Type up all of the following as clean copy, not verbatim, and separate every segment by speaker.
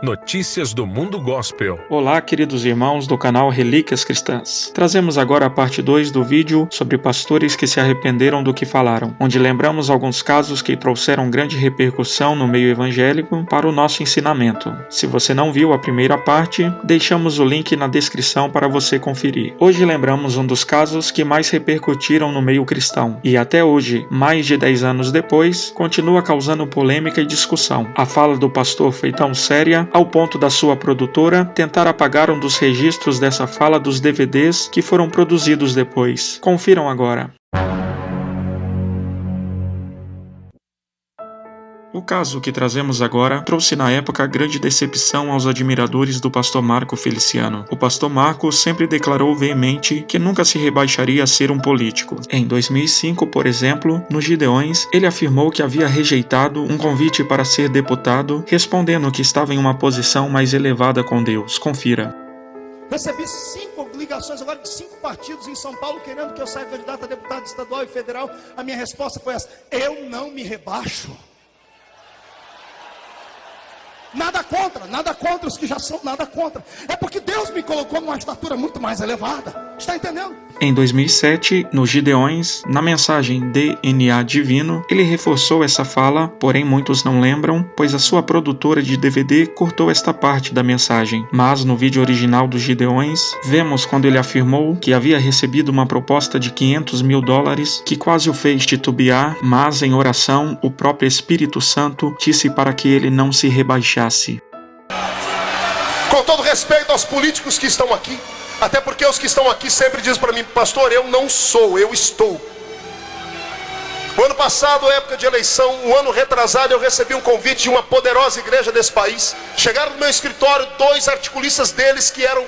Speaker 1: Notícias do Mundo Gospel.
Speaker 2: Olá, queridos irmãos do canal Relíquias Cristãs. Trazemos agora a parte 2 do vídeo sobre pastores que se arrependeram do que falaram, onde lembramos alguns casos que trouxeram grande repercussão no meio evangélico para o nosso ensinamento. Se você não viu a primeira parte, deixamos o link na descrição para você conferir. Hoje lembramos um dos casos que mais repercutiram no meio cristão, e até hoje, mais de 10 anos depois, continua causando polêmica e discussão. A fala do pastor foi tão séria ao ponto da sua produtora tentar apagar um dos registros dessa fala dos DVDs que foram produzidos depois. Confiram agora. O caso que trazemos agora trouxe na época grande decepção aos admiradores do pastor Marco Feliciano. O pastor Marco sempre declarou veemente que nunca se rebaixaria a ser um político. Em 2005, por exemplo, nos Gideões, ele afirmou que havia rejeitado um convite para ser deputado, respondendo que estava em uma posição mais elevada com Deus. Confira.
Speaker 3: Recebi 5 ligações agora de 5 partidos em São Paulo querendo que eu saia candidato a deputado estadual e federal. A minha resposta foi essa: eu não me rebaixo. Nada contra os que já são, nada contra. É porque Deus me colocou numa estatura muito mais elevada. Está entendendo?
Speaker 2: Em 2007, nos Gideões, na mensagem DNA Divino, ele reforçou essa fala, porém muitos não lembram, pois a sua produtora de DVD cortou esta parte da mensagem. Mas no vídeo original dos Gideões, vemos quando ele afirmou que havia recebido uma proposta de $500 mil, que quase o fez titubear, mas em oração, o próprio Espírito Santo disse para que ele não se rebaixasse.
Speaker 4: Com todo respeito aos políticos que estão aqui, até porque os que estão aqui sempre dizem para mim: pastor, eu não sou, eu estou. O ano passado, época de eleição, o ano retrasado, eu recebi um convite de uma poderosa igreja desse país. Chegaram no meu escritório 2 articulistas deles que eram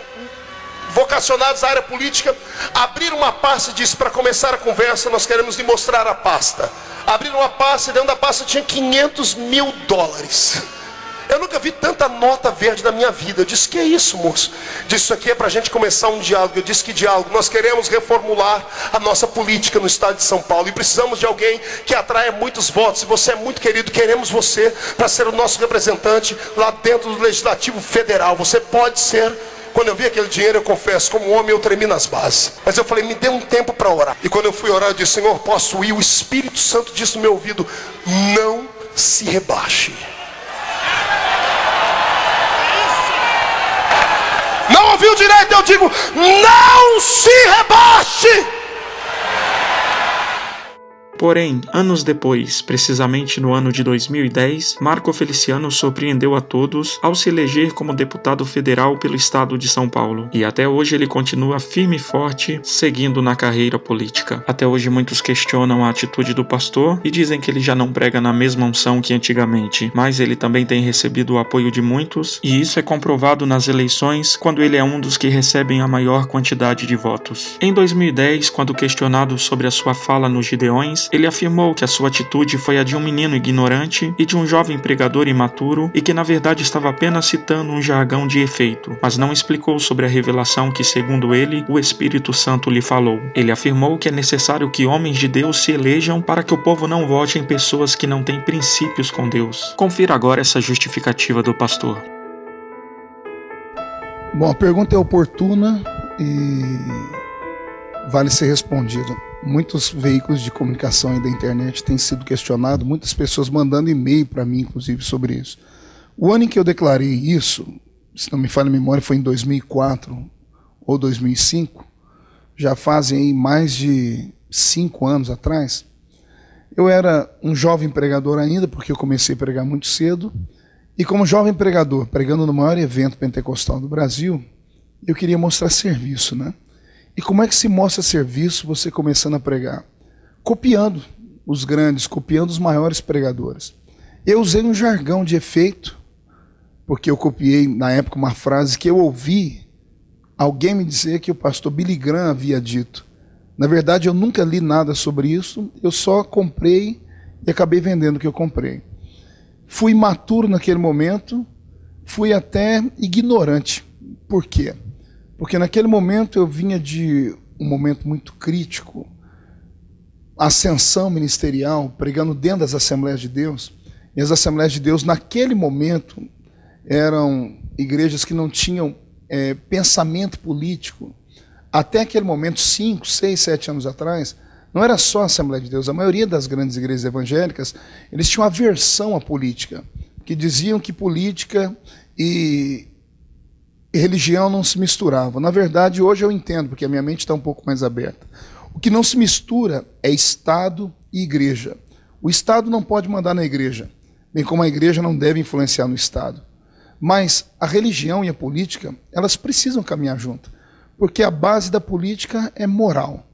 Speaker 4: vocacionados à área política, abriram uma pasta e disse: para começar a conversa, nós queremos lhe mostrar a pasta. Abriram uma pasta e dentro da pasta tinha $500 mil. Eu nunca vi tanta nota verde na minha vida. Eu disse: que é isso, moço? Disse: isso aqui é para a gente começar um diálogo. Eu disse: que diálogo? Nós queremos reformular a nossa política no estado de São Paulo e precisamos de alguém que atraia muitos votos. E você é muito querido, queremos você para ser o nosso representante lá dentro do Legislativo Federal. Você pode ser. Quando eu vi aquele dinheiro, eu confesso, como homem eu tremi nas bases. Mas eu falei: me dê um tempo para orar. E quando eu fui orar, eu disse: Senhor, posso ir? O Espírito Santo disse no meu ouvido: não se rebaixe. Não ouviu direito? Eu digo: não se rebaixe.
Speaker 2: Porém, anos depois, precisamente no ano de 2010, Marco Feliciano surpreendeu a todos ao se eleger como deputado federal pelo estado de São Paulo. E até hoje ele continua firme e forte, seguindo na carreira política. Até hoje muitos questionam a atitude do pastor e dizem que ele já não prega na mesma unção que antigamente. Mas ele também tem recebido o apoio de muitos, e isso é comprovado nas eleições, quando ele é um dos que recebem a maior quantidade de votos. Em 2010, quando questionado sobre a sua fala nos Gideões, ele afirmou que a sua atitude foi a de um menino ignorante e de um jovem pregador imaturo e que na verdade estava apenas citando um jargão de efeito, mas não explicou sobre a revelação que, segundo ele, o Espírito Santo lhe falou. Ele afirmou que é necessário que homens de Deus se elejam para que o povo não vote em pessoas que não têm princípios com Deus. Confira agora essa justificativa do pastor.
Speaker 5: Bom, a pergunta é oportuna e vale ser respondida. Muitos veículos de comunicação e da internet têm sido questionados, muitas pessoas mandando e-mail para mim, inclusive, sobre isso. O ano em que eu declarei isso, se não me falha a memória, foi em 2004 ou 2005, já fazem aí mais de 5 anos atrás. Eu era um jovem pregador ainda, porque eu comecei a pregar muito cedo, e como jovem pregador, pregando no maior evento pentecostal do Brasil, eu queria mostrar serviço, né? E como é que se mostra serviço você começando a pregar? Copiando os grandes, copiando os maiores pregadores. Eu usei um jargão de efeito, porque eu copiei na época uma frase que eu ouvi alguém me dizer que o pastor Billy Graham havia dito. Na verdade, eu nunca li nada sobre isso, eu só comprei e acabei vendendo o que eu comprei. Fui imaturo naquele momento, fui até ignorante. Por quê? Porque naquele momento eu vinha de um momento muito crítico, ascensão ministerial, pregando dentro das Assembleias de Deus. E as Assembleias de Deus, naquele momento, eram igrejas que não tinham pensamento político. Até aquele momento, 5, 6, 7 anos atrás, não era só a Assembleia de Deus, a maioria das grandes igrejas evangélicas, eles tinham aversão à política, que diziam que política e religião não se misturavam. Na verdade, hoje eu entendo, porque a minha mente está um pouco mais aberta. O que não se mistura é Estado e igreja. O Estado não pode mandar na igreja, bem como a igreja não deve influenciar no Estado. Mas a religião e a política, elas precisam caminhar junto, porque a base da política é moral.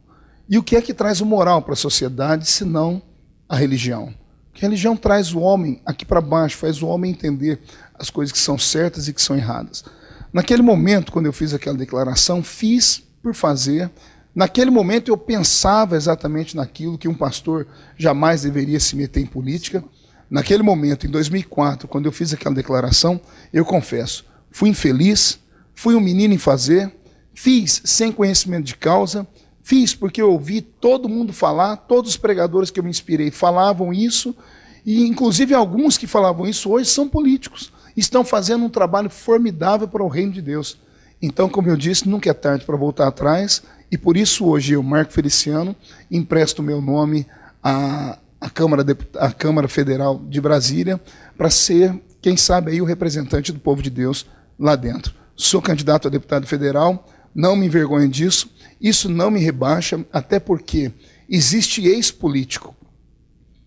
Speaker 5: E o que é que traz o moral para a sociedade, senão a religião? Porque a religião traz o homem aqui para baixo, faz o homem entender as coisas que são certas e que são erradas. Naquele momento, quando eu fiz aquela declaração, fiz por fazer. Naquele momento eu pensava exatamente naquilo que um pastor jamais deveria se meter em política. Naquele momento, em 2004, quando eu fiz aquela declaração, eu confesso, fui infeliz, fui um menino em fazer, fiz sem conhecimento de causa, fiz porque eu ouvi todo mundo falar, todos os pregadores que eu me inspirei falavam isso, e inclusive alguns que falavam isso hoje são políticos, estão fazendo um trabalho formidável para o reino de Deus. Então, como eu disse, nunca é tarde para voltar atrás, e por isso hoje eu, Marco Feliciano, empresto o meu nome à Câmara Federal de Brasília, para ser, quem sabe, aí o representante do povo de Deus lá dentro. Sou candidato a deputado federal, não me envergonho disso, isso não me rebaixa, até porque existe ex-político,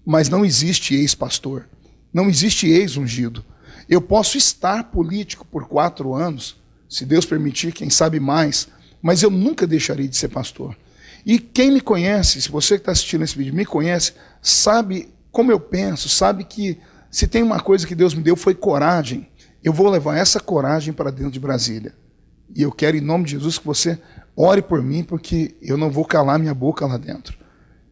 Speaker 5: mas não existe ex-pastor, não existe ex-ungido. Eu posso estar político por 4 anos, se Deus permitir, quem sabe mais, mas eu nunca deixarei de ser pastor. E quem me conhece, se você que está assistindo esse vídeo me conhece, sabe como eu penso, sabe que se tem uma coisa que Deus me deu foi coragem. Eu vou levar essa coragem para dentro de Brasília. E eu quero, em nome de Jesus, que você ore por mim, porque eu não vou calar minha boca lá dentro.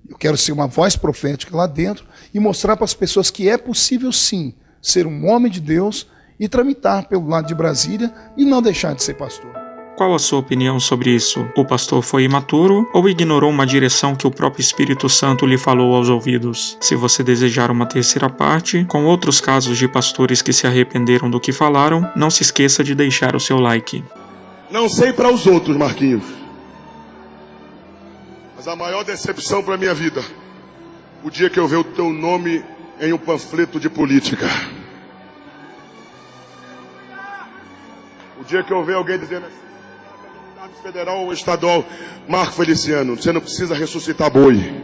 Speaker 5: Eu quero ser uma voz profética lá dentro e mostrar para as pessoas que é possível sim ser um homem de Deus e tramitar pelo lado de Brasília e não deixar de ser pastor.
Speaker 2: Qual a sua opinião sobre isso? O pastor foi imaturo ou ignorou uma direção que o próprio Espírito Santo lhe falou aos ouvidos? Se você desejar uma terceira parte, com outros casos de pastores que se arrependeram do que falaram, não se esqueça de deixar o seu like.
Speaker 4: Não sei para os outros, Marquinhos, mas a maior decepção para a minha vida, o dia que eu ver o teu nome em um panfleto de política. O dia que eu ver alguém dizendo assim, deputado federal ou estadual, Marco Feliciano, você não precisa ressuscitar boi.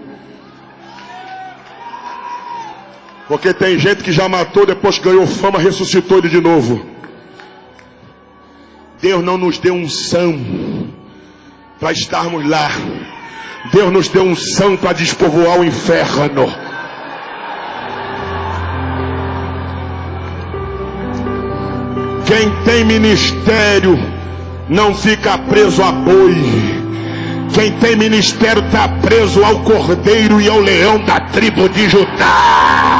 Speaker 4: Porque tem gente que já matou, depois que ganhou fama, ressuscitou ele de novo. Deus não nos deu unção para estarmos lá. Deus nos deu unção para despovoar o inferno. Quem tem ministério não fica preso a boi. Quem tem ministério está preso ao cordeiro e ao leão da tribo de Judá.